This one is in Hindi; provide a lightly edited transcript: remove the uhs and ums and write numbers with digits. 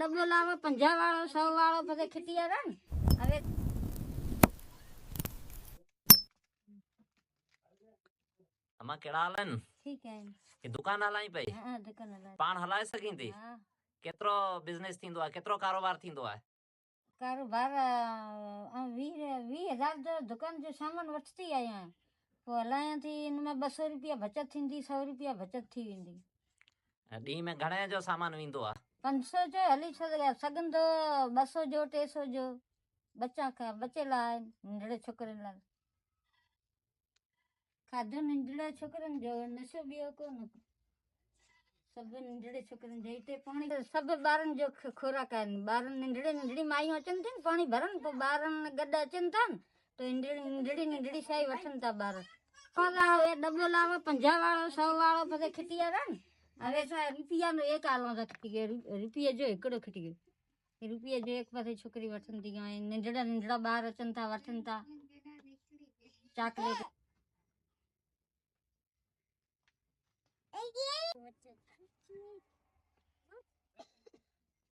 डब्बो लावो 50 वाळो 100 वाळो પછી ખીટિયા રે ને હવે अमा केड़ा हालन? ठीक है ये दुकान हलाई पई? हां दुकान हलाए पाण हलाए सकींदी? हां केतरो बिजनेस थींदो आहे, केतरो कारोबार थींदो आहे? कारोबार 20,000 जो दुकान जो सामान वठती आया पोइ हलायां थी इनमें 200 रुपया बचत थींदी 100 रुपया बचत थी वेंदी ॾींहं में घणे जो सामान वेंदो आहे? 500 जो हली सघंदो 200 जो 300 जो बच्चा का बचे लाइ नंढड़े छोकरनि लाइ खाधो नंढड़े छोकरनि जो नशो ॿियो कोन सभु नंढड़े छोकरनि जो हिते पाणी सभु ॿारनि जो खोराक आहिनि ॿारनि नंढड़ी मायूं अचनि थियूं पाणी भरनि पोइ ॿारनि गॾु अचनि था त नंढड़ी शइ वठनि था ॿार डब्बो लावो 50 वाळो 100 वाळो પછી ખીટિયા રે ને હવે રૂપિયાનો એક આલો था ખીટી રૂપિये जो हिकिड़ो खिटी रुपये जो एक पासे छोकरी वठंदी आहिनि नंढड़ा ॿार अचनि था वठनि था चॉकलेट